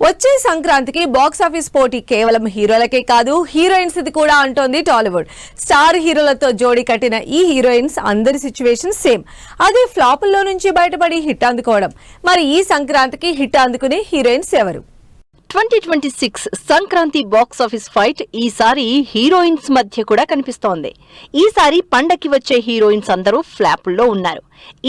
వచ్చే సంక్రాంతికి box office పోటీ కేవలం హీరోలకే కాదు హీరోయిన్స్ ఇది కూడా అంటోంది టాలీవుడ్. స్టార్ హీరోలతో జోడీ కట్టిన ఈ హీరోయిన్స్ అందరి సిచ్యువేషన్ సేమ్. అదే ఫ్లాపుల్లో నుంచి బయటపడి హిట్ అందుకోవడం. మరి ఈ సంక్రాంతికి హిట్ అందుకునే హీరోయిన్స్ ఎవరు? 2026 సంక్రాంతి బాక్స్ ఆఫీస్ ఫైట్ ఈసారి హీరోయిన్స్ మధ్య కూడా కనిపిస్తోంది. ఈసారి పండక్కి వచ్చే హీరోయిన్స్ అందరూ ఫ్లాపుల్లో ఉన్నారు.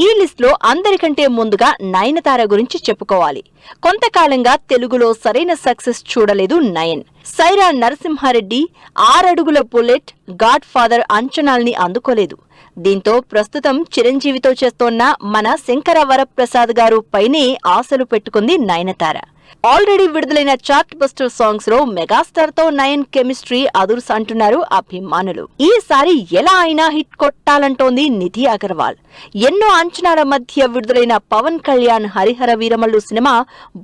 ఈ లిస్ట్ లో అందరికంటే ముందుగా నయనతార గురించి చెప్పుకోవాలి. కొంతకాలంగా తెలుగులో సరైన సక్సెస్ చూడలేదు నయన్. సైరా నరసింహారెడ్డి, 6 అడుగుల బుల్లెట్, గాడ్ ఫాదర్ అంచనాల్ని అందుకోలేదు. దీంతో ప్రస్తుతం చిరంజీవితో చేస్తోన్న మన శంకర వరప్రసాద్ గారు పైనే ఆశలు పెట్టుకుంది నయనతార. ఆల్రెడీ విడుదలైన చార్ట్ బస్టర్ సాంగ్స్ లో మెగాస్టార్ తో నయన్ కెమిస్ట్రీ అదుర్స్ అంటున్నారు అభిమానులు. ఈసారి ఎలా అయినా హిట్ కొట్టాలంటోంది నిధి అగర్వాల్. ఎన్నో అంచనాల మధ్య విడుదలైన Pawan Kalyan Harihara Veeramallu cinema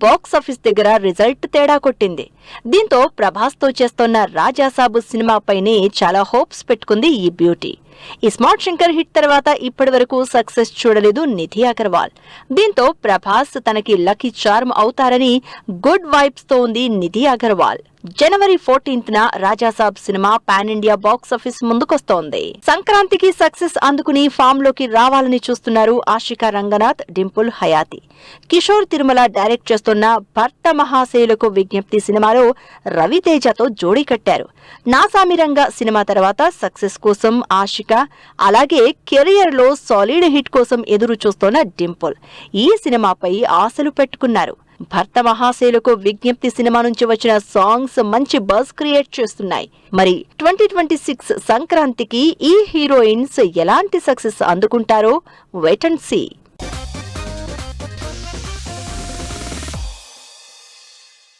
box office దగ్గర రిజల్ట్ తేడా కొట్టింది. దీంతో ప్రభాస్ తో చేస్తోన్న రాజాసాబు సినిమాపైనే చాలా హోప్స్ పెట్టుకుంది ఈ బ్యూటీ. ఈ స్మార్ట్ శంకర్ హిట్ తర్వాత ఇప్పటి వరకు సక్సెస్ చూడలేదు నిధి అగర్వాల్. దీంతో ప్రభాస్ తనకి లక్కీ చార్మ్ అవుతారని గుడ్ వైబ్స్ తో ఉంది నిధి అగర్వాల్. జనవరి 14న రాజాసాబ్ సినిమా పాన్ ఇండియా బాక్స్ ఆఫీస్ ముందుకొస్తోంది. సంక్రాంతికి సక్సెస్ అందుకుని ఫామ్ లోకి రావాలని చూస్తున్నారు ఆశికా రంగనాథ్, డింపుల్ హయాతి. కిషోర్ తిరుమల డైరెక్ట్ చేస్తున్న భర్త మహాశయులకు విజ్ఞప్తి సినిమాలో రవితేజతో జోడీ కట్టారు. నాసామిరంగ సినిమా తర్వాత సక్సెస్ కోసం ఆశిక, అలాగే కెరియర్ లో సాలిడ్ హిట్ కోసం ఎదురు చూస్తోన్న డింపుల్ ఈ సినిమాపై ఆశలు పెట్టుకున్నారు. భర్త మహాశయులకు విజ్ఞప్తి సినిమా నుంచి వచ్చిన సాంగ్స్ మంచి బజ్ క్రియేట్ చేస్తున్నాయి. మరి 2026 సంక్రాంతికి ఈ హీరోయిన్స్ ఎలాంటి సక్సెస్ అందుకుంటారో వెయిట్ అండ్ సీ.